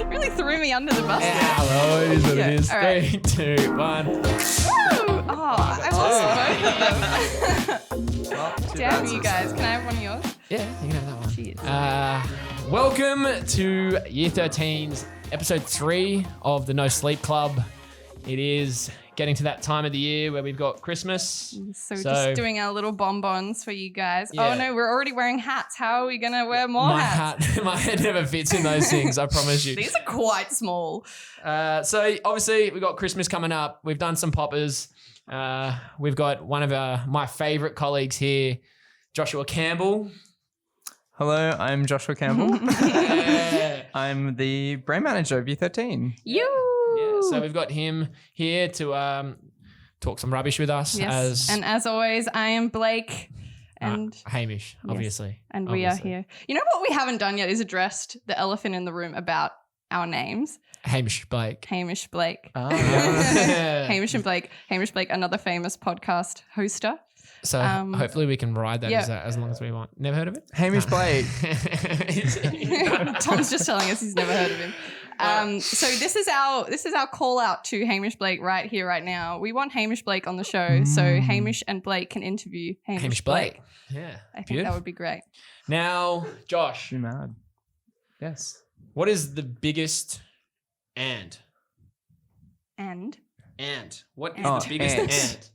Really threw me under the bus. Hello, it is what it is. All right. 3, 2, 1. Woo! Oh, I lost both of them. Damn you guys. Can I have one of yours? Yeah, you can have that one. Cheers. Welcome to Year 13's episode 3 of the No Sleep Club. It is getting to that time of the year where we've got Christmas. So just doing our little bonbons for you guys. Yeah. Oh no, we're already wearing hats. How are we going to wear more hats? My head never fits in those things, I promise you. These are quite small. So obviously we've got Christmas coming up. We've done some poppers. We've got one of my favourite colleagues here, Joshua Campbell. Hello, I'm Joshua Campbell. Yeah. I'm the brand manager of Year13. You. Yeah, so we've got him here to talk some rubbish with us. Yes. And as always, I am Blake. And Hamish, obviously. And we are here. You know what we haven't done yet is addressed the elephant in the room about our names. Hamish Blake. Hamish Blake. Oh. Hamish and Blake. Hamish Blake, another famous podcast hoster. So hopefully we can ride that as long as we want. Never heard of it? Hamish Blake. Tom's just telling us he's never heard of him. So this is our call out to Hamish Blake right here, right now. We want Hamish Blake on the show so Hamish and Blake can interview Hamish Blake. Yeah. I think that would be great. Now, Josh, You mad? Yes. what is the biggest ant? And Ant. What is Ant. the biggest Ant.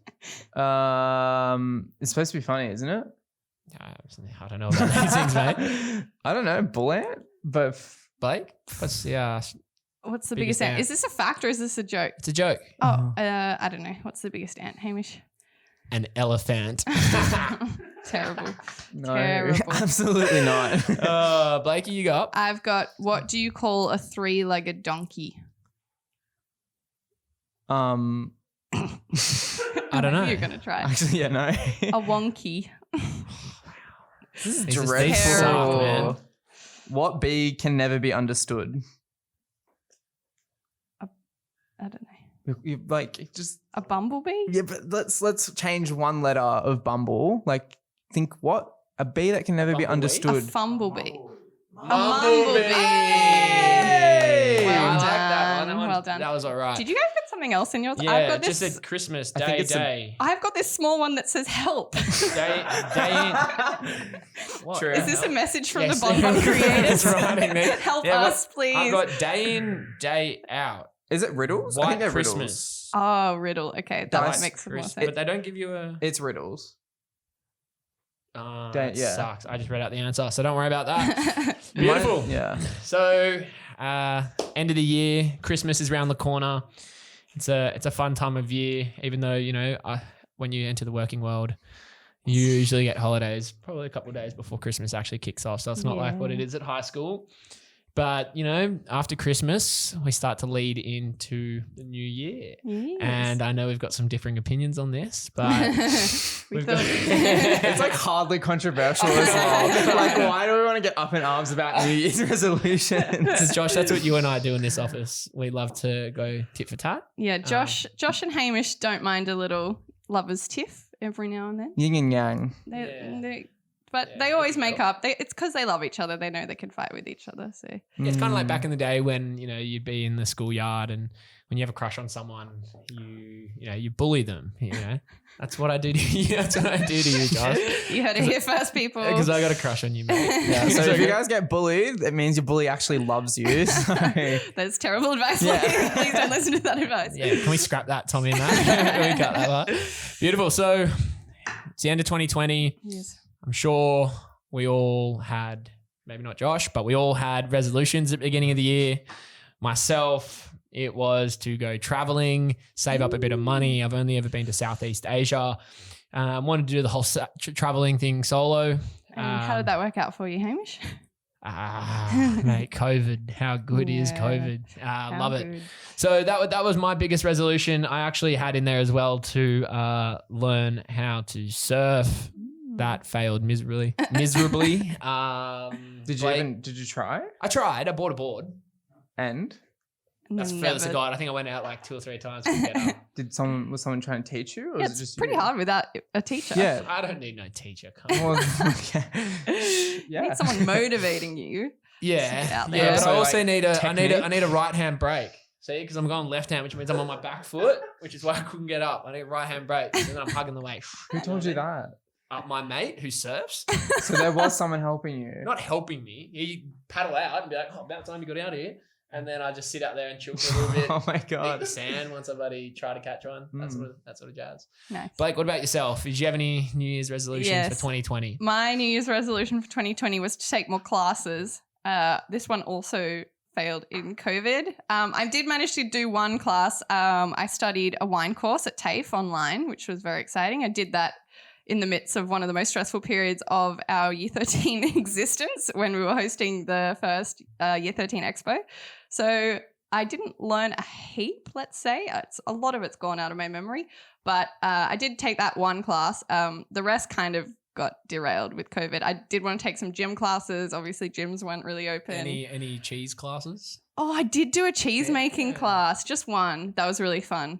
ant? It's supposed to be funny, isn't it? I don't know about these things, mate. I don't know, bull ant, but Blake? What's what's the biggest Biggest ant? ant. Is this a fact or is this a joke? It's a joke. Oh, I don't know. What's the biggest ant, Hamish? An elephant. Terrible. no, Terrible. absolutely not. Blakey, you go up. I've got, what do you call a three-legged donkey? I don't know. You're going to try. Actually, yeah, no. A wonky. This is These dreadful. suck, man. What bee can never be understood? I don't know. You like just A bumblebee? yeah, but let's change one letter of bumble. Like think what a bee that can never be Bumblebee? A understood. fumblebee. Bumblebee. Hey! Well I like done. that one. Well done. That was all right. Did you guys get something else in yours? Yeah, I've got just this. said Christmas I think day. it's a- I've got this small one that says help. day. What? True. Is this a message from Yes. the Bonbon creators? It's writing there. Help Yeah, but us, please. I've got day in, day out. Is it riddles? I think White they're Christmas. Oh, riddle. Okay, that That's makes some more Christmas. sense. But they don't give you a. riddles. It's riddles. That yeah. sucks. I just read out the answer, so don't worry about that. Mine- Beautiful. yeah. So, end of the year, Christmas is around the corner. It's a fun time of year, even though, you know, when you enter the working world, you usually get holidays probably a couple of days before Christmas actually kicks off. So it's not like what it is at high school. But, you know, after Christmas, we start to lead into the new year. Yes. And I know we've got some differing opinions on this, but We we've thought- got- It's like hardly controversial as well. Like, why do we want to get up in arms about New Year's resolutions? Because Josh, that's what you and I do in this office. We love to go tit for tat. Yeah, Josh and Hamish don't mind a little lovers tiff every now and then. Yin and yang. But they always make up. It's because they love each other. They know they can fight with each other. So Yeah, it's kind of like back in the day when, you know, you'd be in the schoolyard and when you have a crush on someone, you bully them, you know. That's what I do to you. That's what I do to you, Josh. you heard it here first, people. Because I got a crush on you, mate. Yeah, so if you guys get bullied, it means your bully actually loves you. So. That's terrible advice. Yeah. Please don't listen to that advice. Yeah, can we scrap that, Tommy, and that? Can we cut that part? Beautiful. So it's the end of 2020. Yes. I'm sure we all had, maybe not Josh, but we all had resolutions at the beginning of the year. Myself, it was to go traveling, save up a bit of money. I've only ever been to Southeast Asia. Wanted to do the whole traveling thing solo. And how did that work out for you, Hamish? Mate, COVID. How good is Yeah. COVID? How Love it. good. So that was my biggest resolution. I actually had in there as well to learn how to surf. That failed miserably. Did you try? I tried. I bought a board. And And That's then furthest I never- got. I think I went out like 2 or 3 times. Couldn't get up. was someone trying to teach you? Or Yeah, was it it's just pretty you? hard without a teacher. Yeah. I don't need no teacher. Come on. Well, okay. You Yeah. need someone motivating you. Yeah, out there. yeah. But So, I also like, need a technique? I need a right hand brake. See, because I'm going left hand, which means I'm on my back foot, which is why I couldn't get up. I need a right hand brake, and then I'm hugging the wave. Who told you that? My mate who surfs, So there was someone helping you. not helping me. He paddle out and be like, "Oh, about time you got out here." And then I just sit out there and chill for a little bit. Oh my Eat the god. sand once I bloody try to catch one. That sort of jazz. Nice. Blake, what about yourself? Did you have any New Year's resolutions Yes. for 2020? My New Year's resolution for 2020 was to take more classes. This one also failed in COVID. I did manage to do one class. I studied a wine course at TAFE online, which was very exciting. I did that in the midst of one of the most stressful periods of our Year 13 existence when we were hosting the first Year 13 Expo. So I didn't learn a heap, let's say. A lot of it's gone out of my memory. But I did take that one class. The rest kind of got derailed with COVID. I did want to take some gym classes. Obviously, gyms weren't really open. Any cheese classes? Oh, I did do a cheese making class. Just one. That was really fun.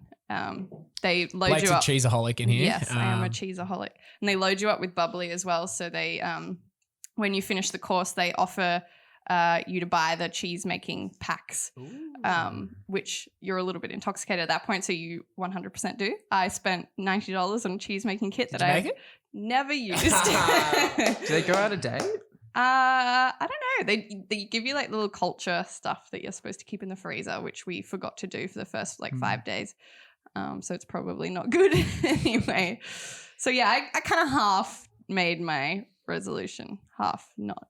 They load Blake's you up. a cheeseaholic in here. Yes, I am a cheeseaholic. And they load you up with bubbly as well. So they, when you finish the course, they offer you to buy the cheese making packs, which you're a little bit intoxicated at that point. So you 100% do. I spent $90 on a cheese making kit that I never used. Do they go out of date? I don't know. They give you like little culture stuff that you're supposed to keep in the freezer, which we forgot to do for the first 5 days. So it's probably not good anyway. So yeah, I kind of half made my resolution, half not.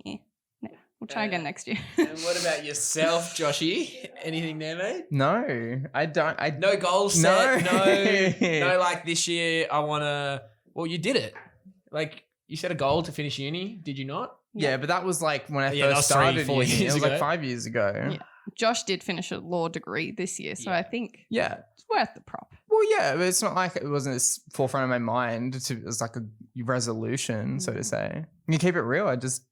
Yeah. No, we'll try again next year. And what about yourself, Joshy? Anything there, mate? No, I don't. No goals set. No. Like this year, I want to. Well, you did it. Like you set a goal to finish uni, did you not? Yeah, but that was like when I that was first started 3-4 uni. It years was ago. like 5 years ago. Yeah. Josh did finish a law degree this year, so I think Yeah. it's worth the prop. Well, yeah, but it's not like it wasn't as forefront of my mind. It was like a resolution, so to say. You keep it real. I just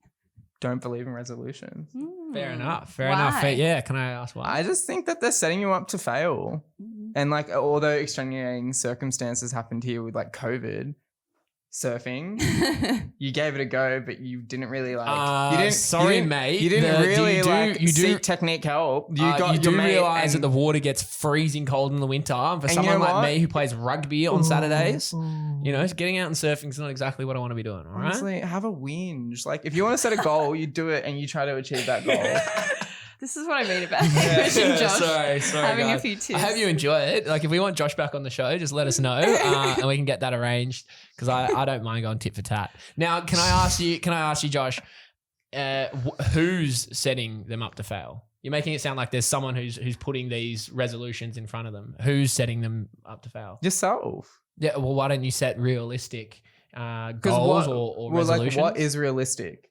don't believe in resolutions. Fair enough. Fair Why? enough. Yeah. Can I ask why? I just think that they're setting you up to fail. And like, although extenuating circumstances happened here with like COVID, surfing, you gave it a go, but you didn't really like. Mate. You didn't really you seek technique help. You do realize that the water gets freezing cold in the winter. And for someone like me who plays rugby on Saturdays, you know, getting out and surfing is not exactly what I want to be doing. All right. Honestly, have a whinge. Like, if you want to set a goal, you do it and you try to achieve that goal. This is what I mean about Hamish and Josh Sorry, having guys. a few tips. I hope you enjoy it. Like, if we want Josh back on the show, just let us know and we can get that arranged because I don't mind going tit for tat. Now, can I ask you, Josh, who's setting them up to fail? You're making it sound like there's someone who's putting these resolutions in front of them. Who's setting them up to fail? Yourself. Yeah. Well, why don't you set realistic goals or resolutions? Like, what is realistic?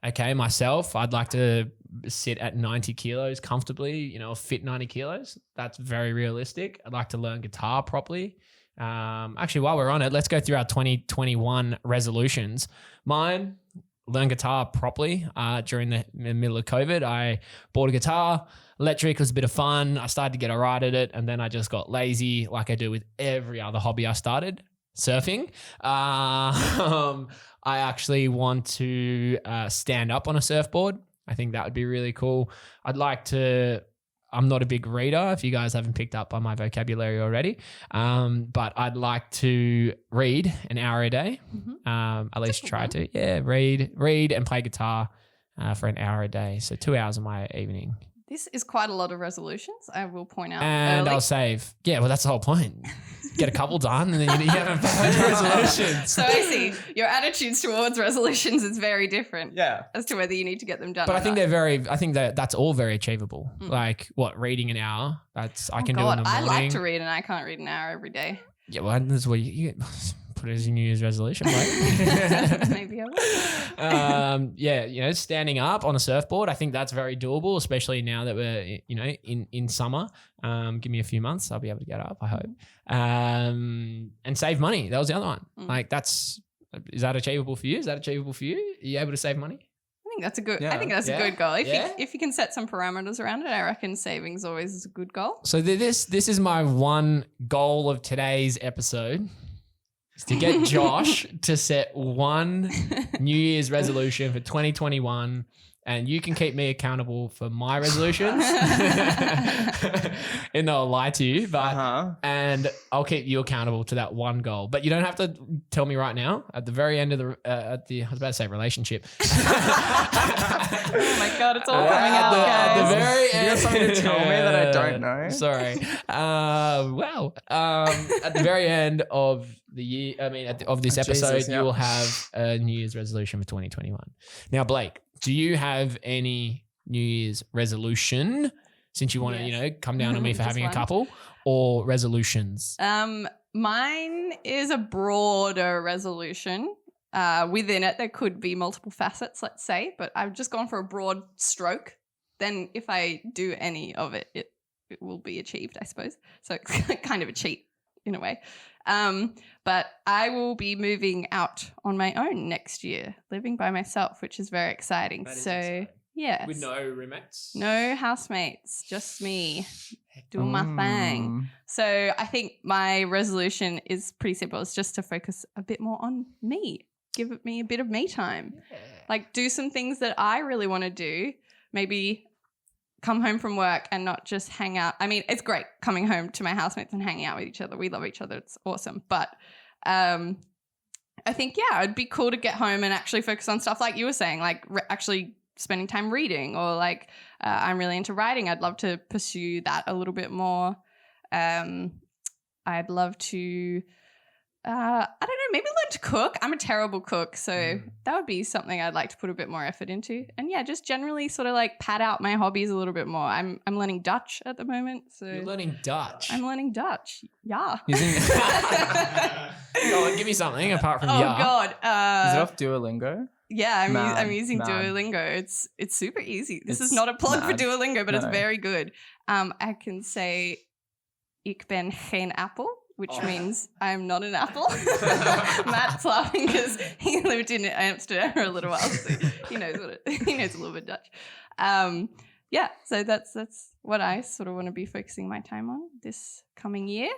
Okay, myself, I'd like to sit at 90 kilos comfortably, you know, fit 90 kilos. That's very realistic. I'd like to learn guitar properly. Actually, while we're on it, let's go through our 2021 resolutions. Mine, learn guitar properly. During the middle of COVID, I bought a guitar. Electric was a bit of fun. I started to get all right at it, and then I just got lazy like I do with every other hobby I started. Surfing. I actually want to stand up on a surfboard. I think that would be really cool. I'm not a big reader, if you guys haven't picked up on my vocabulary already, but I'd like to read an hour a day, at least try to. Yeah, read and play guitar for an hour a day. So 2 hours of my evening. This is quite a lot of resolutions, I will point out. And early. I'll save. Yeah, well, that's the whole point. Get a couple done and then you haven't found resolutions. So I see your attitudes towards resolutions is very different. Yeah. As to whether you need to get them done. But or I think not. that's all very achievable. Like reading an hour, I can do in the morning. I like to read and I can't read an hour every day. Yeah, well, this is what you put it as your New Year's resolution, right? Maybe I will. Yeah, you know, standing up on a surfboard, I think that's very doable, especially now that we're, you know, in summer. Give me a few months, I'll be able to get up, I hope. And save money. That was the other one. Like is that achievable for you? Are you able to save money? I think that's a good. Yeah. I think that's a good goal. Yeah. If you can set some parameters around it, I reckon savings always is a good goal. So this is my one goal of today's episode. Is to get Josh to set one New Year's resolution for 2021 and you can keep me accountable for my resolutions. And I'll lie to you, but and I'll keep you accountable to that one goal. But you don't have to tell me right now. At the very end of I was about to say relationship. Oh my God, it's all coming out, at the guys. very end. You have something to tell me that I don't know? Sorry. At the very end of the year, of this episode, Jesus, yeah. you will have a New Year's resolution for 2021. Now, Blake, do you have any New Year's resolution, since you want to, come down on me for Just having one. a couple, or resolutions? Mine is a broader resolution. Within it, there could be multiple facets, let's say, but I've just gone for a broad stroke. Then if I do any of it, it will be achieved, I suppose. So it's kind of a cheat in a way. But I will be moving out on my own next year, living by myself, which is very exciting. That is So exciting. yes. With no roommates? No housemates, just me doing my thing. So I think my resolution is pretty simple. It's just to focus a bit more on me. Give me a bit of me time. Yeah. Like do some things that I really want to do. Maybe come home from work and not just hang out. I mean, it's great coming home to my housemates and hanging out with each other. We love each other. It's awesome. But I think, it'd be cool to get home and actually focus on stuff like you were saying, like actually spending time reading, or like I'm really into writing. I'd love to pursue that a little bit more. I'd love to, I don't know, maybe learn to cook. I'm a terrible cook, so that would be something I'd like to put a bit more effort into. And just generally sort of like pad out my hobbies a little bit more. I'm learning Dutch at the moment. So You're learning Dutch? I'm learning Dutch. Yeah. Oh, give me something apart from Oh yeah. God. Is it off Duolingo? Yeah, I'm using Man. Duolingo. It's super easy. This is It's not a plug for mad. Duolingo, but it's No. very good. I can say ik ben geen appel, which means I'm not an apple. Matt's laughing because he lived in Amsterdam for a little while, so he knows he knows a little bit Dutch. So that's what I sort of want to be focusing my time on this coming year,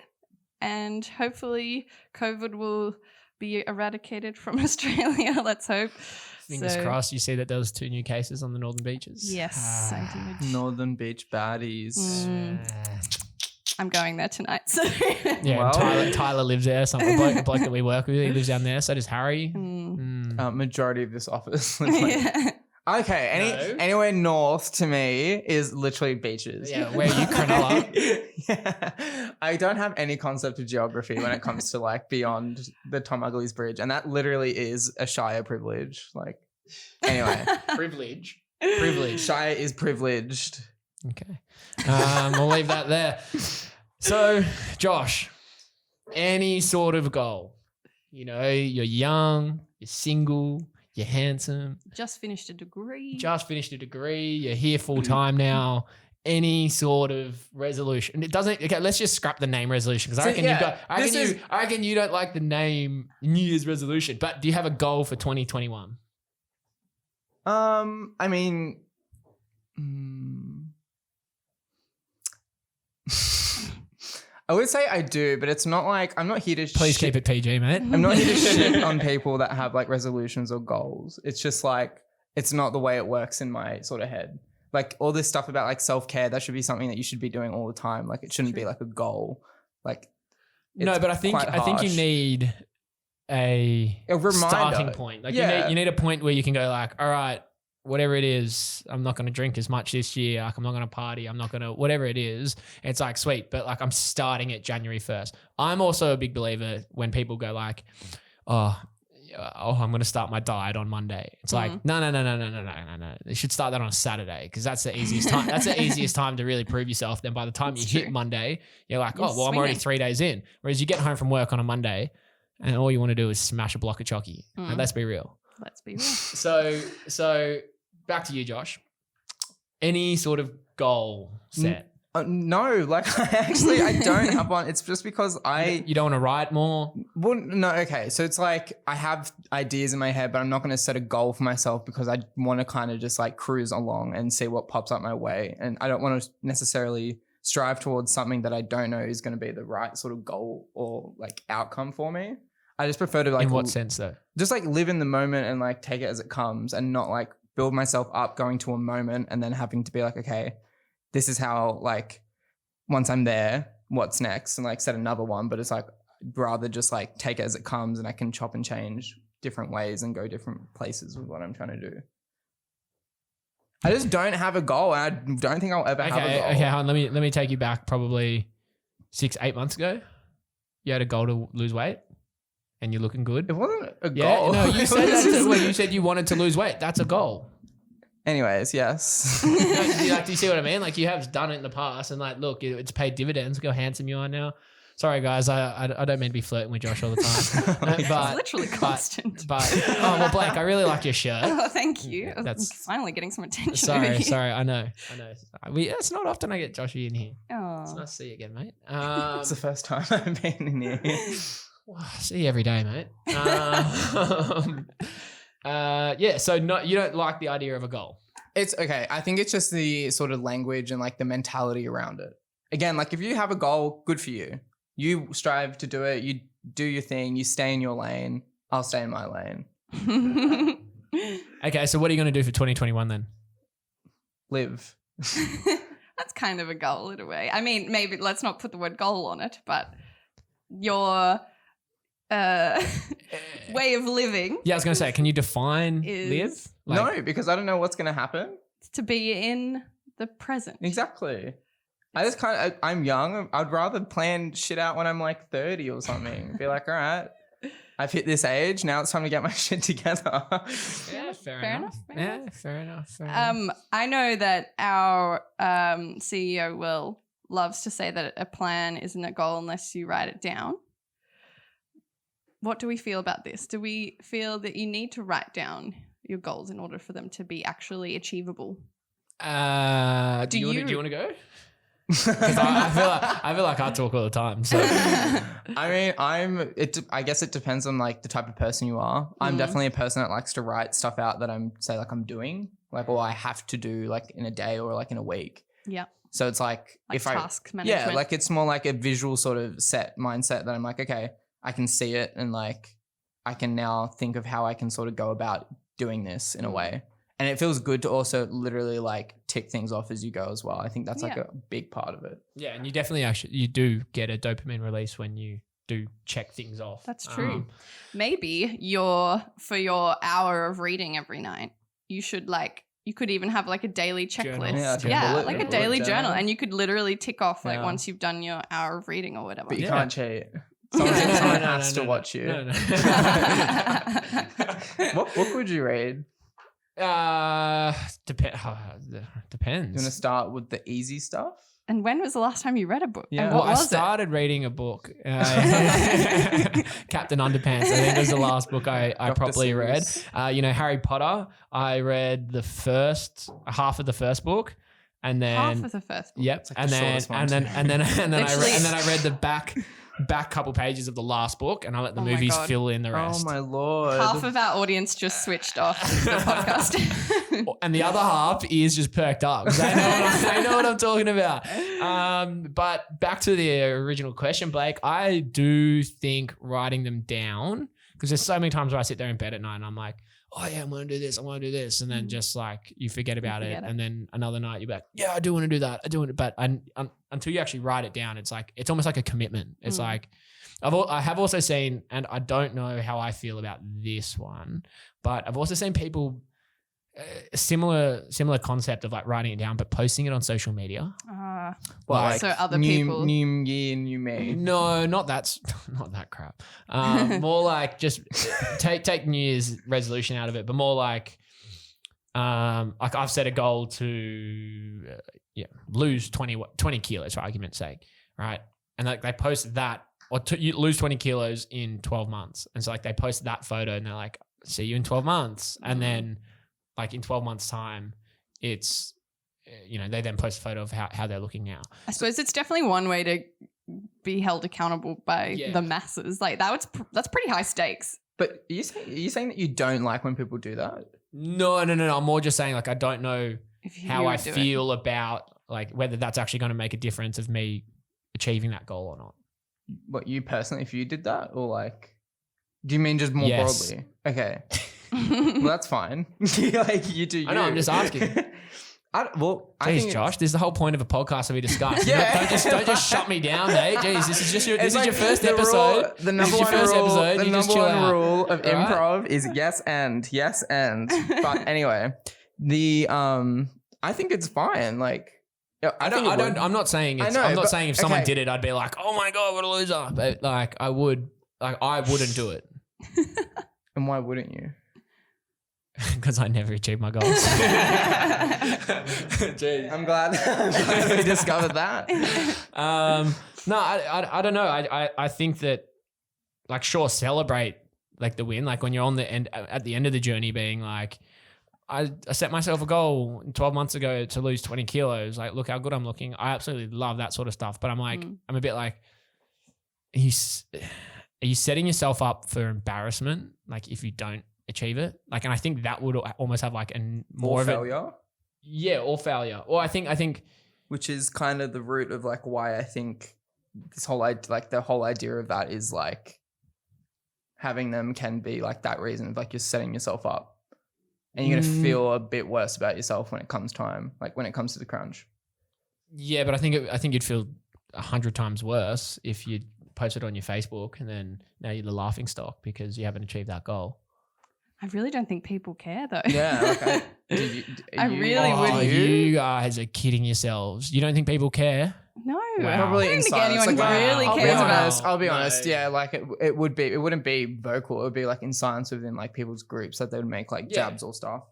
and hopefully COVID will be eradicated from Australia. Let's hope. Fingers crossed you see that there was 2 new cases on the northern beaches. Yes, I did. Northern Beach baddies. I'm going there tonight. So Yeah, Well- Tyler lives there. A bloke that we work with, he lives down there. So does Harry. Majority of this office. Lives like, yeah. okay, No. anywhere north to me is literally beaches. Yeah, where are you, Cronulla? Yeah. I don't have any concept of geography when it comes to like beyond the Tom Ugley's Bridge, and that literally is a Shire privilege. Like, anyway, Privilege. Shire is privileged. Okay. We'll leave that there. So, Josh, any sort of goal? You're young, you're single, you're handsome, Just finished a degree. just finished a degree, you're here full time now. Any sort of resolution? And it doesn't. Okay, let's just scrap the name resolution, because I reckon you've got. I reckon you don't like the name New Year's resolution. But do you have a goal for 2021? I mean, I would say I do, but it's not like I'm not here to. Please keep it PG, mate. I'm not here to shit on people that have like resolutions or goals. It's just like it's not the way it works in my sort of head. Like all this stuff about like self-care, that should be something that you should be doing all the time. Like it shouldn't be like a goal. Like No, it's but I think quite you harsh. need a reminder. starting point. Like you need a point where you can go like, all right, whatever it is, I'm not going to drink as much this year. Like I'm not going to party. I'm not going to, whatever it is. It's like, sweet. But like I'm starting it January 1st. I'm also a big believer when people go like, oh, I'm going to start my diet on Monday. It's like, no. You should start that on a Saturday, because that's the easiest time. That's the easiest time to really prove yourself. Then by the time you hit Monday, you're like, I'm already 3 days in. Whereas you get home from work on a Monday and all you want to do is smash a block of chocky. Like, let's be real. Let's be real. So back to you, Josh. Any sort of goal set? No, like I don't have one. It's just because You don't want to write more? Well, no, okay. So it's like I have ideas in my head, but I'm not going to set a goal for myself because I want to kind of just like cruise along and see what pops up my way. And I don't want to necessarily strive towards something that I don't know is going to be the right sort of goal or like outcome for me. I just prefer to like... In what sense though? Just like live in the moment and like take it as it comes and not like build myself up going to a moment and then having to be like, okay, this is how, like, once I'm there, what's next? And like set another one. But it's like, rather just like take it as it comes, and I can chop and change different ways and go different places with what I'm trying to do. I just don't have a goal. I don't think I'll ever have a goal. Okay, hold on. Let me take you back probably 6-8 months ago. You had a goal to lose weight and you're looking good. It wasn't a Yeah, goal. no, you said that when you said you wanted to lose weight. That's a goal. Anyways, yes. Do you see what I mean? Like, you have done it in the past, and like, look, it's paid dividends. Look how handsome you are now. Sorry, guys, I don't mean to be flirting with Josh all the time. But, It's literally constant. Oh, well, Blake, I really like your shirt. Oh, thank you. That's- Finally getting some attention. over here. Sorry, I know. It's not often I get Joshy in here. Oh. It's nice to see you again, mate. It's the first time I've been in here. Well, I see you every day, mate. Yeah, so you don't like the idea of a goal. It's okay. I think it's just the sort of language and like the mentality around it. Again, like if you have a goal, good for you. You strive to do it. You do your thing. You stay in your lane. I'll stay in my lane. Okay, so what are you going to do for 2021 then? Live. That's kind of a goal in a way. I mean, maybe let's not put the word goal on it, but your way of living Yeah, I was going to say, can you define live? No, because I don't know what's going to happen. to be in the present. Exactly. I'm young. I'd rather plan shit out when I'm like 30 or something. Be like, all right, I've hit this age. Now it's time to get my shit together. Yeah, fair enough. Fair enough. I know that our CEO, Will, loves to say that a plan isn't a goal unless you write it down. What do we feel about this? Do we feel that you need to write down your goals in order for them to be actually achievable? Do you want to go? 'Cause I feel like I talk all the time. So I mean, I guess it depends on like the type of person you are. I'm definitely a person that likes to write stuff out that I'm doing, like, or I have to do like in a day or like in a week. Yeah. So it's like if task management. Yeah, like it's more like a visual sort of mindset that I'm like, okay, I can see it and like I can now think of how I can sort of go about doing this in a way. And it feels good to also literally like tick things off as you go as well. I think that's like a big part of it. yeah, and you definitely you do get a dopamine release when you do check things off. That's true. Maybe for your hour of reading every night, you could even have like a daily checklist. Journal. Like a daily journal. And you could literally tick off like once you've done your hour of reading or whatever. But you can't cheat. Someone has to watch you. No. What book would you read? Depends. You want to start with the easy stuff? And when was the last time you read a book? Yeah. And Well, what I was started reading a book. Captain Underpants. I think was the last book I properly read. Harry Potter. I read the first half of the first book, and then half of the first book? Yep, like and the then shortest one I read the back couple pages of the last book, and I let the movies God. fill in the rest. Oh my lord. Half of our audience just switched off the podcast. And the other half is just perked up. 'Cause I know what I'm talking about. But back to the original question, Blake, I do think writing them down, because there's so many times where I sit there in bed at night and I'm like, oh yeah, I'm going to do this. I want to do this. And then just like you forget about it. And then another night you're like, yeah, I do want to do that. I do want to, but until you actually write it down, it's like, it's almost like a commitment. It's like, I have also seen, and I don't know how I feel about this one, but I've also seen people similar concept of like writing it down, but posting it on social media. So other people. New year, new me. No, not that crap. More like just take New Year's resolution out of it, but more like I've set a goal to lose 20 kilos for argument's sake, right? And like they post that, or you lose 20 kilos in 12 months, and so like they post that photo and they're like, see you in 12 months, and then like in 12 months time, it's they then post a photo of how they're looking now. I suppose it's definitely one way to be held accountable by the masses. Like that's pretty high stakes. But are you saying that you don't like when people do that? No. I'm more just saying like I don't know how I feel about like whether that's actually going to make a difference of me achieving that goal or not. What, you personally, if you did that, or like, do you mean just more broadly? Okay. Well, that's fine. Like you do. I know. I'm just asking. I Jeez, think Josh, this is the whole point of a podcast that we discuss. Yeah. Don't just shut me down, mate. Jeez, this is your first the episode. Rule, the number This is your one first rule. episode. The You just number chill one out. rule of All right? improv is yes and. But anyway, I think it's fine. Like, I'm not saying I it's. know, I'm not but- saying if someone okay. did it, I'd be like, oh my god, what a loser. But like, I wouldn't do it And why wouldn't you? because I never achieved my goals. Jeez. I'm glad we discovered that. No, I don't know. I think that, like, sure, celebrate like the win. Like when you're on the end at the end of the journey, being like, I set myself a goal 12 months ago to lose 20 kilos. Like, look how good I'm looking. I absolutely love that sort of stuff. But I'm like, I'm a bit like, are you setting yourself up for embarrassment? Like if you don't achieve it, like, and I think that would almost have like more of failure. Yeah, or failure. Or I think, Which is kind of the root of like why I think this whole the whole idea of that is like having them can be like that reason of like you're setting yourself up and you're gonna feel a bit worse about yourself when it comes time, like when it comes to the crunch. yeah, but I think you'd feel 100 times worse if you posted on your Facebook and then now you're the laughing stock because you haven't achieved that goal. I really don't think people care though. Yeah, like I really Oh, wouldn't. you guys are kidding yourselves. You don't think people care? No, Wow. I Probably don't in think silence. anyone Like, really I'll be cares about. honest. I'll be No. honest. Yeah, like it wouldn't be vocal. It would be like in silence within like people's groups that they would make like Yeah. jabs or stuff.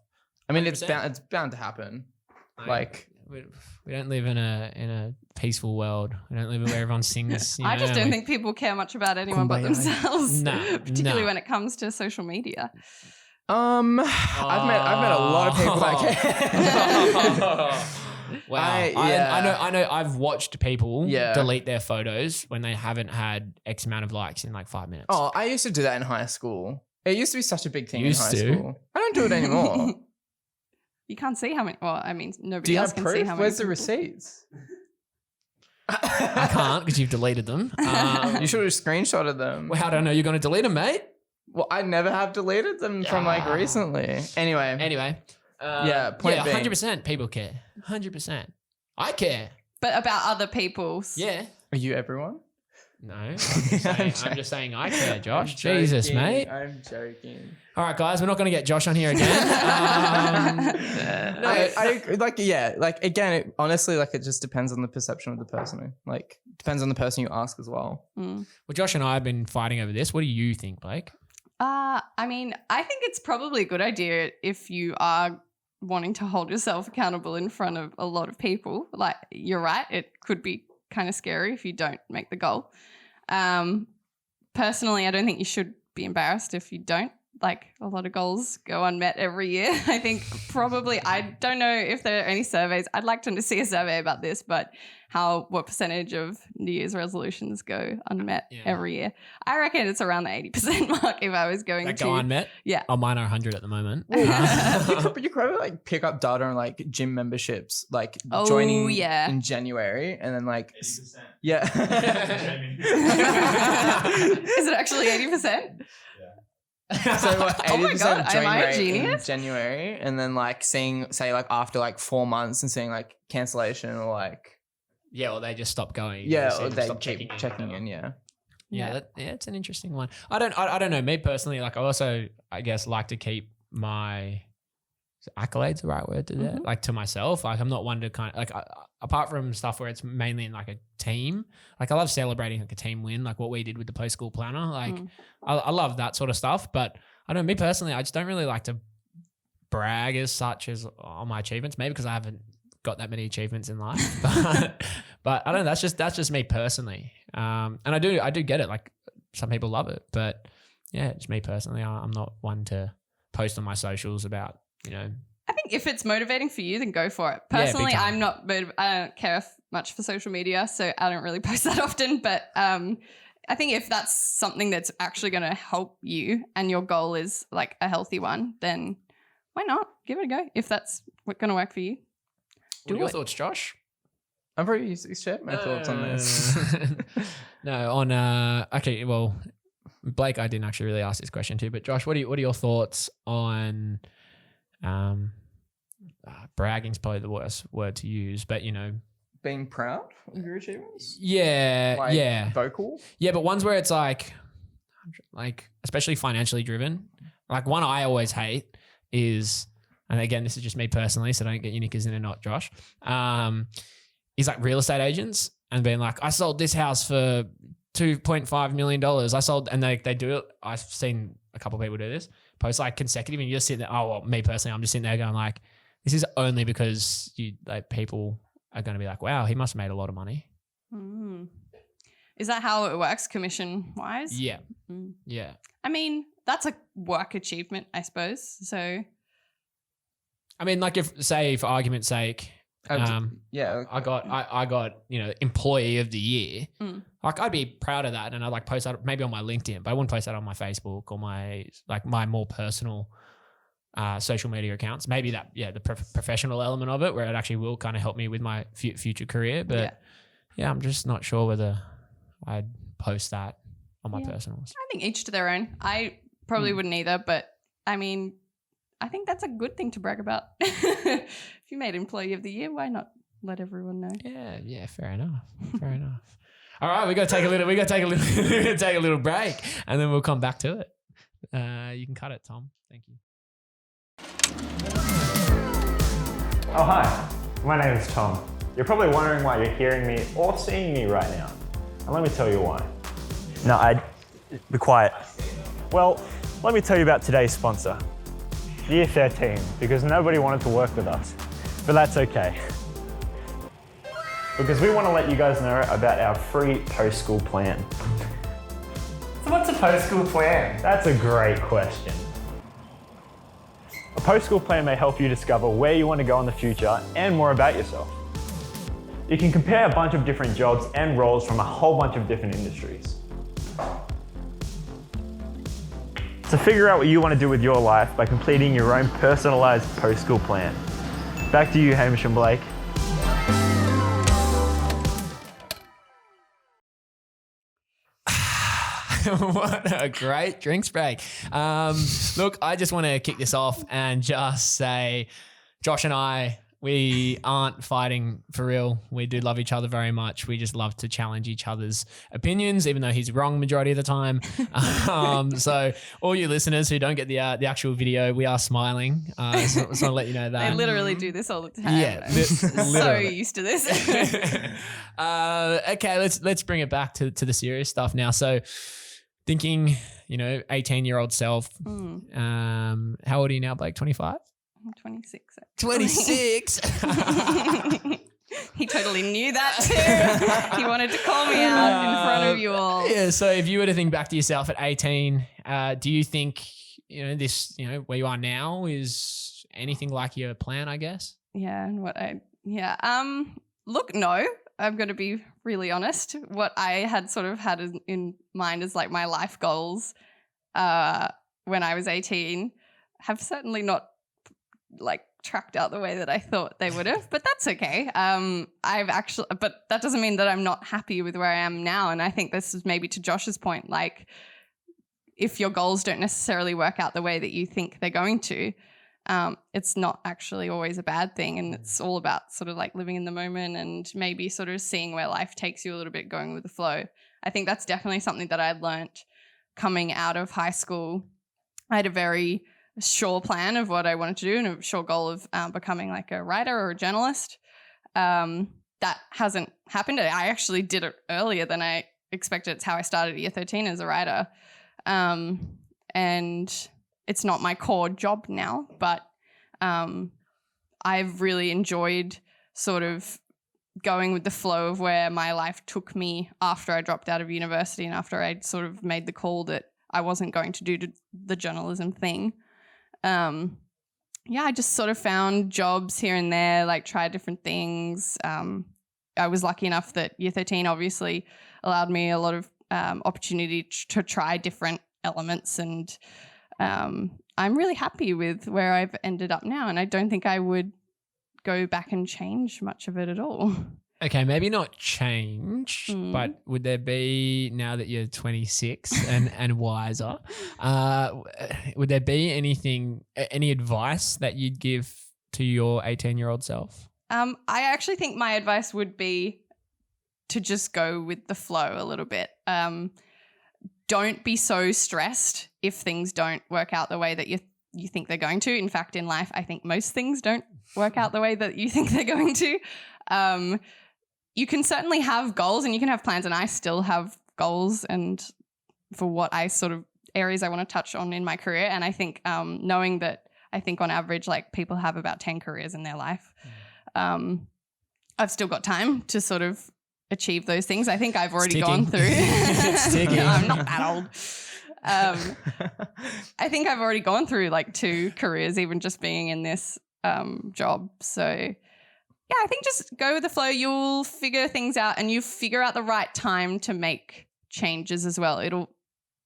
I mean, it's 100%. bound to happen. Like we don't live in a peaceful world. We don't live where everyone sings. I just don't think people care much about anyone but Kumbaya. themselves. No, particularly no. when it comes to social media. I've met a lot of people that care. Wow. Yeah. I know I've watched people Yeah. delete their photos when they haven't had X amount of likes in like 5 minutes. Oh, I used to do that in high school. It used to be such a big thing Used in high to? school. I don't do it anymore. You can't see how many. Well, I mean, Do nobody you else have can see proof? how many. Where's the people- receipts? I can't because you've deleted them. You should have screenshotted them. Well, how do I know you're going to delete them, mate? Well, I never have deleted them from like Ah. recently. Anyway, yeah, point being. 100% people care. 100%. I care. But about other people's. Yeah. Are you everyone? No. I'm just saying I care, Josh. I'm Jesus, joking. mate. I'm joking. All right, guys, we're not going to get Josh on here again. No, I like, yeah, like again, honestly, like it just depends on the perception of the person. Like depends on the person you ask as well. Mm. well, Josh and I have been fighting over this. What do you think, Blake? I mean, I think it's probably a good idea if you are wanting to hold yourself accountable in front of a lot of people. Like, you're right, it could be kind of scary if you don't make the goal. Personally, I don't think you should be embarrassed if you don't. Like, a lot of goals go unmet every year. I think probably, I don't know if there are any surveys. I'd like to see a survey about this, but what percentage of New Year's resolutions go unmet every year? I reckon it's around the 80% mark if I was going That to. go unmet? Yeah. Oh, mine are 100 at the moment. you could probably like pick up data on like gym memberships, like Oh, joining yeah. in January, and then like yeah. Is it actually 80%? So what, 80% Oh my God, join am I a rate genius? in January, and then like seeing, say, like after like 4 months and seeing like cancellation or like Yeah, or they just stop going. yeah, You see or them they stop keep checking in. Yeah. Yeah, it's an interesting one. I don't know. Me personally, like I also, I guess, like to keep my accolades, the right word to that, like to myself. Like I'm not one to kind of like apart from stuff where it's mainly in like a team. Like I love celebrating like a team win, like what we did with the post-school planner. Like I love that sort of stuff. But I don't know, me personally, I just don't really like to brag as such as on my achievements. Maybe because I haven't got that many achievements in life, but I don't know. That's just me personally. And I do get it. Like some people love it, but yeah, just me personally, I'm not one to post on my socials about, you know. I think if it's motivating for you, then go for it. Yeah, big Personally, time. I'm not, I don't care much for social media, so I don't really post that often. But I think if that's something that's actually going to help you and your goal is like a healthy one, then why not? Give it a go. If that's going to work for you. What are your thoughts, Josh? I'm pretty shared my thoughts on this. No, on okay, well, Blake, I didn't actually really ask this question too, but Josh, what are your thoughts on bragging's probably the worst word to use, but Being proud of your achievements? Yeah. Vocal? Yeah, but ones where it's like especially financially driven. Like one I always hate is, and again, this is just me personally, so don't get your knickers in a knot, Josh, is like real estate agents and being like, I sold this house for $2.5 million. I sold, and they do it. I've seen a couple of people do this, post like consecutive, and you just sit there. Oh, well, me personally, I'm just sitting there going like, this is only because people are going to be like, wow, he must have made a lot of money. Mm. Is that how it works, commission wise? Yeah. Yeah. I mean, that's a work achievement, I suppose. So, I mean, like if, say, for argument's sake, I got employee of the year. Like I'd be proud of that, and I'd like post that maybe on my LinkedIn, but I wouldn't post that on my Facebook or my more personal social media accounts. Maybe that the professional element of it, where it actually will kind of help me with my future career. But yeah, I'm just not sure whether I'd post that on my personals. I think each to their own. I probably wouldn't either, but I mean, I think that's a good thing to brag about. If you made employee of the year, why not let everyone know? Yeah, fair enough. Fair enough. All right, we got to take a little break, and then we'll come back to it. You can cut it, Tom. Thank you. Oh, hi. My name is Tom. You're probably wondering why you're hearing me or seeing me right now. And let me tell you why. No, be quiet. Well, let me tell you about today's sponsor, Year13, because nobody wanted to work with us. But that's okay. Because we want to let you guys know about our free post-school plan. So what's a post-school plan? That's a great question. A post-school plan may help you discover where you want to go in the future and more about yourself. You can compare a bunch of different jobs and roles from a whole bunch of different industries. So figure out what you want to do with your life by completing your own personalized post-school plan. Back to you, Hamish and Blake. What a great drinks break. Look, I just want to kick this off and just say, Josh and I, we aren't fighting for real. We do love each other very much. We just love to challenge each other's opinions, even though he's wrong majority of the time. So all you listeners who don't get the actual video, we are smiling. So I just want to let you know that. I literally do this all the time. Yeah, I'm so used to this. Okay, let's bring it back to the serious stuff now. So thinking, 18-year-old self. How old are you now, Blake? 25? I'm 26. 26? He totally knew that too. He wanted to call me out in front of you all. Yeah, so if you were to think back to yourself at 18, do you think, this, where you are now is anything like your plan, I guess? Yeah, and look, no, I'm going to be really honest. What I had sort of had in mind as like my life goals when I was 18 have certainly not like tracked out the way that I thought they would have, but that's okay. But that doesn't mean that I'm not happy with where I am now. And I think this is maybe to Josh's point, like if your goals don't necessarily work out the way that you think they're going to, it's not actually always a bad thing. And it's all about sort of like living in the moment and maybe sort of seeing where life takes you a little bit, going with the flow. I think that's definitely something that I learnt coming out of high school. I had a very sure plan of what I wanted to do and a sure goal of becoming like a writer or a journalist. That hasn't happened. I actually did it earlier than I expected. It's how I started at Year 13 as a writer. And it's not my core job now, but I've really enjoyed sort of going with the flow of where my life took me after I dropped out of university and after I sort of made the call that I wasn't going to do the journalism thing. I just sort of found jobs here and there, like tried different things. I was lucky enough that Year 13 obviously allowed me a lot of opportunity to try different elements, and I'm really happy with where I've ended up now, and I don't think I would go back and change much of it at all. Okay, maybe not change, but would there be, now that you're 26 and wiser, would there be any advice that you'd give to your 18-year-old self? I actually think my advice would be to just go with the flow a little bit. Don't be so stressed if things don't work out the way that you think they're going to. In fact, in life, I think most things don't work out the way that you think they're going to. You can certainly have goals and you can have plans, and I still have goals and for what I sort of areas I want to touch on in my career. And I think knowing that I think on average, like people have about 10 careers in their life. I've still got time to sort of achieve those things. I think I've already gone through. It's ticking. No, I'm not that old. I think I've already gone through like 2 careers, even just being in this job. So yeah, I think just go with the flow. You'll figure things out, and you figure out the right time to make changes as well.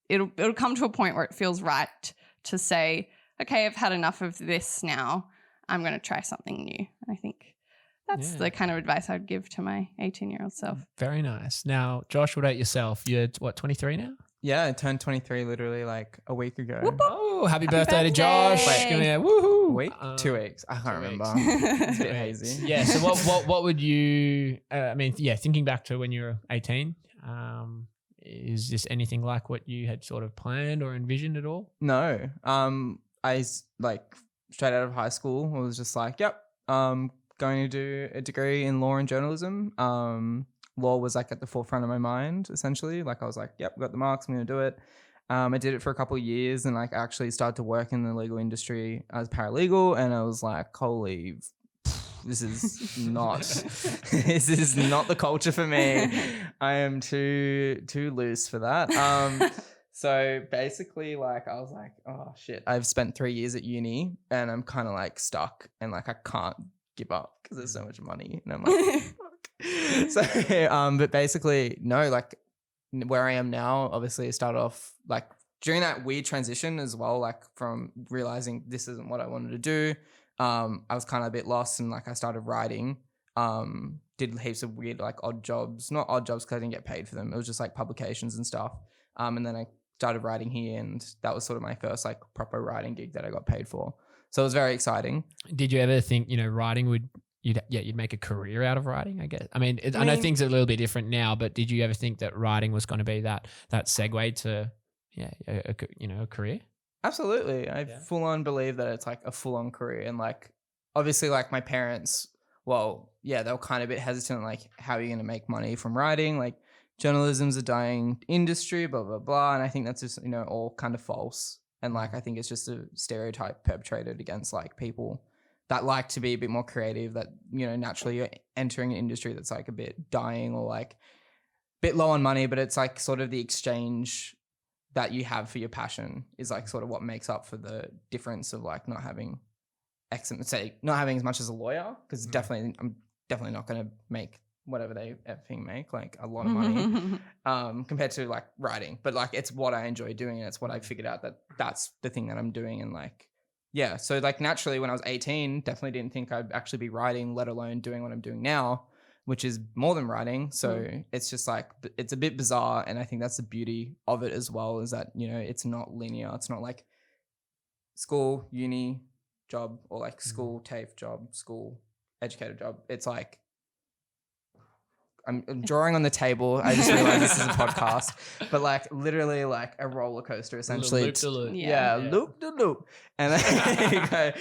It'll come to a point where it feels right to say, okay, I've had enough of this now. I'm going to try something new. I think that's the kind of advice I'd give to my 18-year-old self. Very nice. Now, Josh, what about yourself? You're, 23 now? Yeah, I turned 23 literally like a week ago. Whoop, whoop. Oh, happy birthday to Josh. Wait. Give me a woohoo. A week? 2 weeks. I can't 2 remember. weeks. It's a bit hazy. Yeah, so what would you, thinking back to when you were 18, is this anything like what you had sort of planned or envisioned at all? No. Like straight out of high school, I was just like, yep, going to do a degree in law and journalism. Law was like at the forefront of my mind, essentially. Like I was like, yep, got the marks, I'm going to do it. I did it for a couple of years and like actually started to work in the legal industry as paralegal. And I was like, holy, this is not the culture for me. I am too loose for that. So basically like I was like, oh shit, I've spent 3 years at uni and I'm kind of like stuck and like I can't give up because there's so much money. And I'm like, fuck. So, but basically no, like where I am now, obviously I started off like during that weird transition as well, like from realizing this isn't what I wanted to do. I was kind of a bit lost and like I started writing, did heaps of weird like odd jobs, not odd jobs because I didn't get paid for them. It was just like publications and stuff. And then I started writing here and that was sort of my first like proper writing gig that I got paid for. So it was very exciting. Did you ever think, writing you'd make a career out of writing, I guess? I mean, I know things are a little bit different now, but did you ever think that writing was going to be that segue to, a career? Absolutely. I full on believe that it's like a full on career. And like, obviously like my parents, well, yeah, they were kind of a bit hesitant, like how are you going to make money from writing? Like journalism's a dying industry, blah, blah, blah. And I think that's just, all kind of false. And like, I think it's just a stereotype perpetrated against like people that like to be a bit more creative, that, naturally you're entering an industry that's like a bit dying or like a bit low on money, but it's like sort of the exchange that you have for your passion is like sort of what makes up for the difference of like not having not having as much as a lawyer, because I'm definitely not going to make whatever they effing make, like a lot of money compared to like writing, but like it's what I enjoy doing and it's what I figured out that's the thing that I'm doing. And like, yeah, so like naturally when I was 18, definitely didn't think I'd actually be writing, let alone doing what I'm doing now, which is more than writing. So it's just like, it's a bit bizarre. And I think that's the beauty of it as well, is that, it's not linear. It's not like school, uni, job, or like school, TAFE job, school, educator job. It's like, I'm drawing on the table. I just realized this is a podcast, but like literally like a roller coaster essentially. Loop to loop. Loop to loop. And then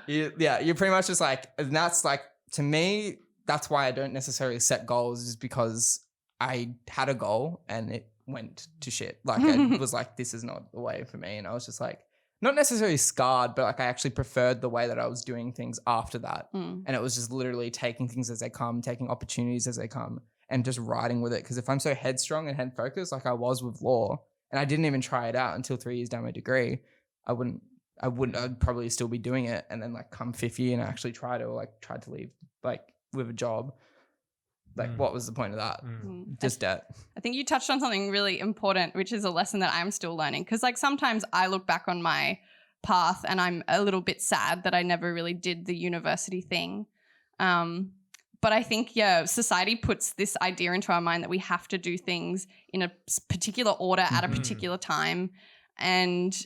you're pretty much just like, and that's like, to me, that's why I don't necessarily set goals, is because I had a goal and it went to shit. Like it was like, this is not the way for me. And I was just like, not necessarily scarred, but like I actually preferred the way that I was doing things after that. And it was just literally taking things as they come, taking opportunities as they come, and just riding with it. Because if I'm so headstrong and head focused like I was with law, and I didn't even try it out until 3 years down my degree, I'd probably still be doing it. And then like come 50 and I actually tried to leave like with a job. Like what was the point of that? Just debt. I think you touched on something really important, which is a lesson that I'm still learning. Because like sometimes I look back on my path and I'm a little bit sad that I never really did the university thing. but I think, society puts this idea into our mind that we have to do things in a particular order at a particular time. And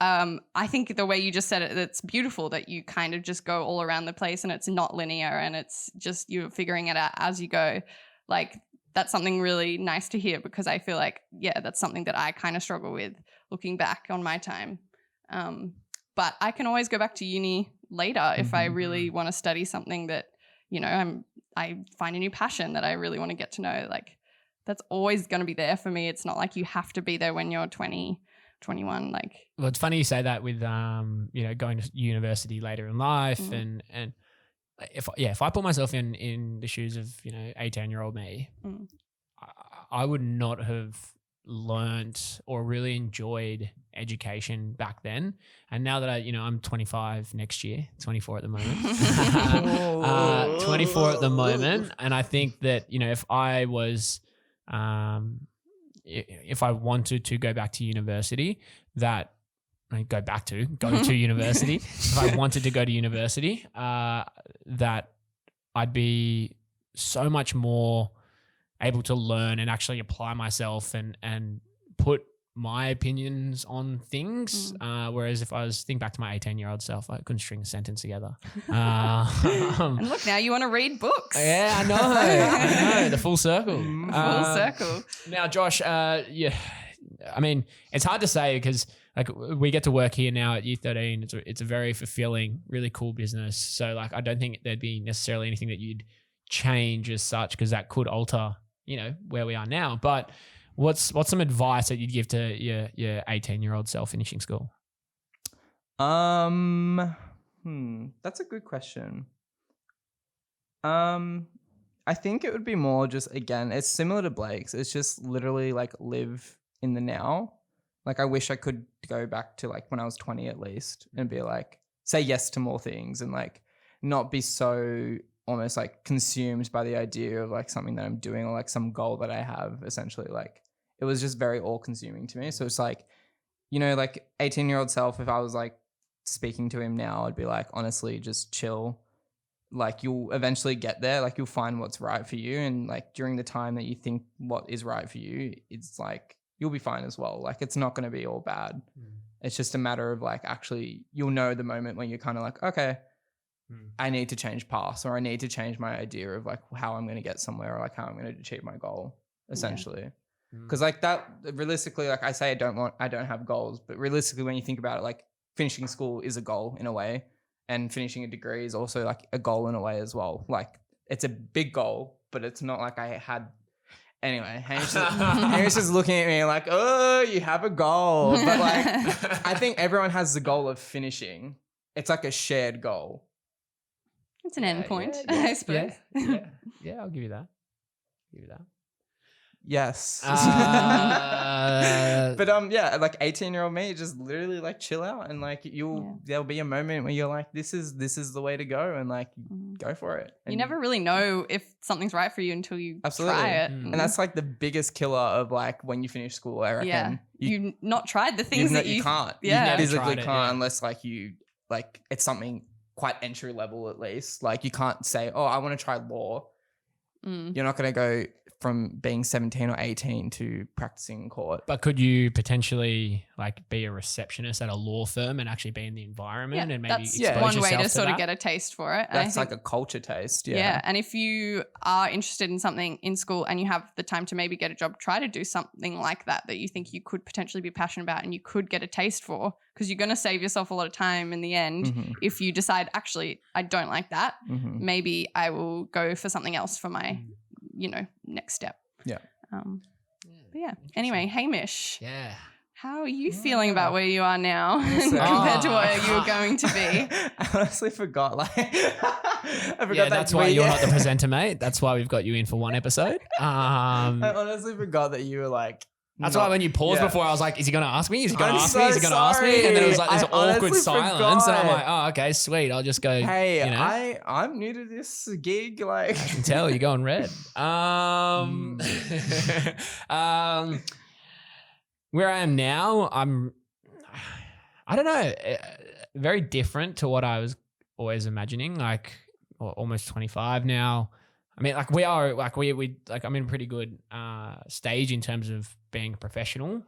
I think the way you just said it, it's beautiful that you kind of just go all around the place and it's not linear and it's just you're figuring it out as you go. Like, that's something really nice to hear, because I feel like, that's something that I kind of struggle with looking back on my time. But I can always go back to uni later if I really want to study something that, I find a new passion that I really want to get to know. Like, that's always going to be there for me. It's not like you have to be there when you're 20, 21. Like, well, it's funny you say that with, going to university later in life. And if I put myself in the shoes of, 18-year-old me, I would not have learnt or really enjoyed education back then. And now that I'm 25 next year, 24 at the moment, 24 at the moment. And I think that, if I was, if I wanted to go back to university, go to university. If I wanted to go to university, that I'd be so much more able to learn and actually apply myself and put my opinions on things. Whereas if I think back to my 18-year-old self, I couldn't string a sentence together. And look, now you want to read books. Yeah, I know. The full circle. Full circle. Now, Josh, I mean, it's hard to say because like we get to work here now at Year13. It's a very fulfilling, really cool business. So like, I don't think there'd be necessarily anything that you'd change as such, because that could alter, where we are now. But what's some advice that you'd give to your 18-year-old self finishing school? That's a good question. I think it would be more just, again, it's similar to Blake's. It's just literally like live in the now. Like, I wish I could go back to like when I was 20 at least and be like, say yes to more things and like not be so almost like consumed by the idea of like something that I'm doing or like some goal that I have. Essentially, like, it was just very all consuming to me. So it's like, like 18-year-old self, if I was like speaking to him now, I'd be like, honestly, just chill. Like, you'll eventually get there. Like, you'll find what's right for you. And like during the time that you think what is right for you, it's like, you'll be fine as well. Like, it's not going to be all bad. It's just a matter of like, actually, you'll know the moment when you're kind of like, okay, I need to change paths, or I need to change my idea of like how I'm going to get somewhere, or like how I'm going to achieve my goal, essentially. Because like that, realistically, like I say, I don't have goals, but realistically, when you think about it, like finishing school is a goal in a way, and finishing a degree is also like a goal in a way as well. Like, it's a big goal, but it's not like I had. Anyway, Hamish is looking at me like, oh, you have a goal. But like, I think everyone has the goal of finishing. It's like a shared goal. It's an end point, I suppose. Yeah, I'll give you that. Yes. But like 18-year-old me, just literally like chill out, and like there'll be a moment where you're like, this is the way to go, and like go for it. And you never really know if something's right for you until you absolutely try it. And that's like the biggest killer of like when you finish school, I reckon. Yeah. You've not tried the things that you can't. Yeah. You physically it, can't unless like you like it's something quite entry level at least. Like, you can't say, oh, I want to try law. You're not going to go from being 17 or 18 to practicing in court. But could you potentially like be a receptionist at a law firm and actually be in the environment and maybe that's expose one way yourself to sort that? of get a taste for it. That's like a culture taste. Yeah. And if you are interested in something in school and you have the time to maybe get a job, try to do something like that you think you could potentially be passionate about and you could get a taste for, because you're going to save yourself a lot of time in the end. If you decide, actually, I don't like that, maybe I will go for something else for my, next step. Yeah. But yeah. Anyway, Hamish. Yeah. How are you feeling about where you are now compared to where you were going to be? I honestly forgot. Like, I forgot that's why you're not the presenter, mate. That's why we've got you in for one episode. I honestly forgot that you were like. That's why when you paused before, I was like, is he going to ask me? Is he going to ask me? Is he going to ask sorry. me? And then it was like this I awkward honestly silence. And I'm forgot. like, oh, okay, sweet. I'll just go. Hey, I'm new to this gig. Like, I can tell you're going red. Where I am now, I don't know, very different to what I was always imagining. Like, almost 25 now. I mean, like we are, like we like I'm in a pretty good stage in terms of being a professional.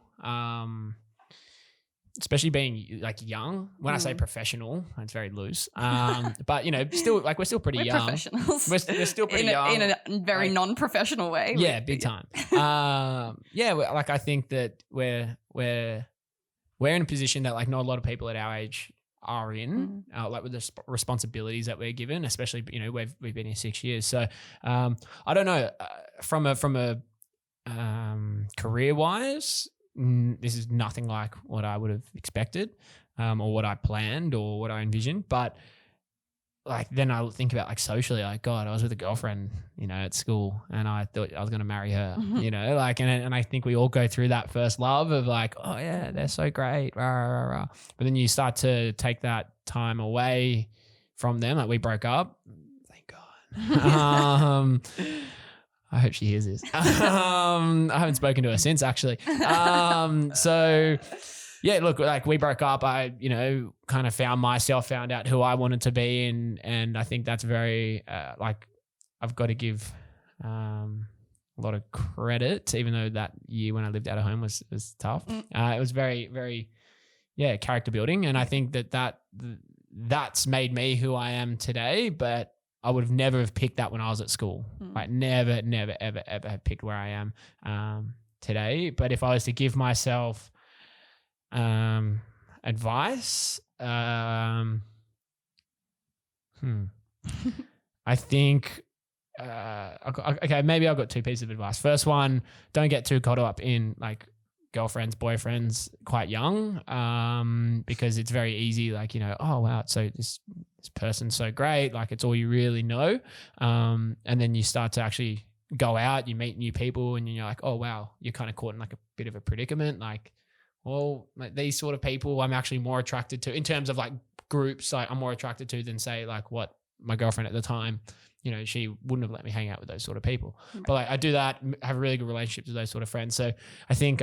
Especially being like young. When I say professional, it's very loose. But you know, still like we're still pretty young. Professionals. We're still pretty young in a very non-professional way. Yeah, big time. Like I think that we're in a position that like not a lot of people at our age are in, like with the responsibilities that we're given, especially, you know, we've been here 6 years. So I don't know, from a career wise, this is nothing like what I would have expected, or what I planned or what I envisioned. But like then I think about like socially, like God, I was with a girlfriend, you know, at school, and I thought I was going to marry her, you know, like, and I think we all go through that first love of like, oh yeah, they're so great, rah, rah, rah. But then you start to take that time away from them. Like we broke up, thank God. I hope she hears this. I haven't spoken to her since actually. So yeah, look, like we broke up. I, you know, kind of found out who I wanted to be, and I think that's very like I've got to give a lot of credit, even though that year when I lived out of home was tough. It was very, very, character building, and I think that's made me who I am today. But I would have never have picked that when I was at school. Like never, ever have picked where I am today. But if I was to give myself advice, I think okay, maybe I've got two pieces of advice. First one, don't get too caught up in like girlfriends, boyfriends quite young, because it's very easy, like, you know, oh wow, so this person's so great, like it's all you really know, and then you start to actually go out, you meet new people, and you're like, oh wow, you're kind of caught in like a bit of a predicament, like, well, like these sort of people I'm actually more attracted to in terms of like groups, like I'm more attracted to than say like what my girlfriend at the time, you know, she wouldn't have let me hang out with those sort of people. Right. But like I do that, have really good relationships with those sort of friends. So I think,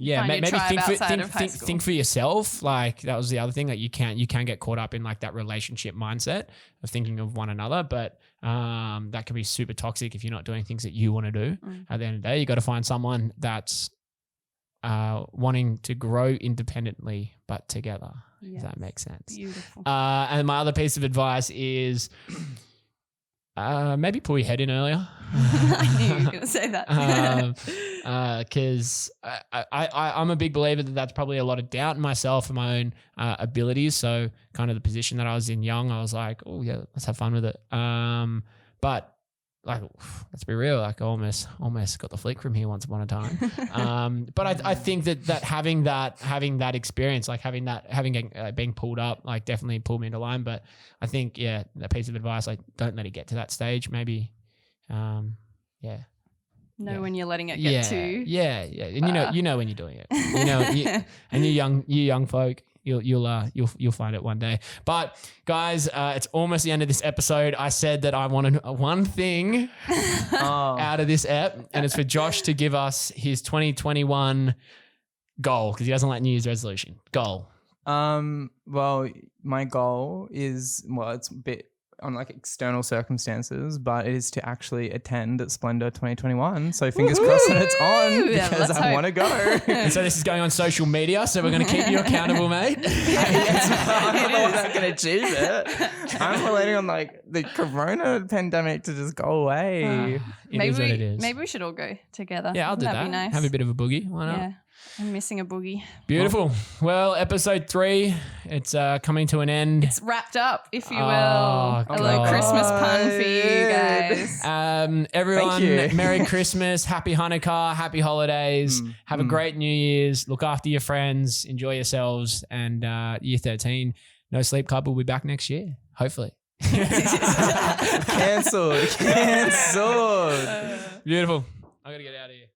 maybe think for yourself. Like that was the other thing, that you can get caught up in like that relationship mindset of thinking of one another, but that can be super toxic if you're not doing things that you want to do. At the end of the day, you got to find someone that's wanting to grow independently but together. Yes. If that makes sense. Beautiful. And my other piece of advice is maybe pull your head in earlier. I knew you were going to say that. Because I'm a big believer that that's probably a lot of doubt in myself and my own abilities. So kind of the position that I was in young, I was like, oh yeah, let's have fun with it. But like, let's be real, like I almost got the flick from here once upon a time. But I think that having that experience, like being pulled up, like definitely pulled me into line. But I think, that piece of advice, like don't let it get to that stage. Maybe, Know when you're letting it get to. Yeah. And you know when you're doing it. And you young folk, you'll find it one day. But guys, it's almost the end of this episode. I said that I wanted one thing out of this ep, and it's for Josh to give us his 2021 goal, because he doesn't like New Year's resolution. Goal. Well, my goal is, it's a bit on like external circumstances, but it is to actually attend Splendor 2021. So fingers crossed that it's on, because I want to go. And so this is going on social media, so we're going to keep you accountable, mate. I'm not going to achieve it. I'm relying on like the corona pandemic to just go away. It is what it is. Maybe we should all go together. Yeah, I'll do That'd that. Be nice. Have a bit of a boogie. Why not? Yeah. I'm missing a boogie. Beautiful. Well, episode 3, it's coming to an end. It's wrapped up, if you will. Oh, a little Christmas pun for you guys. Everyone, Merry Christmas, Happy Hanukkah, Happy Holidays. Have a great New Year's. Look after your friends. Enjoy yourselves. And Year 13, No Sleep Club will be back next year, hopefully. Cancelled. Beautiful. I got to get out of here.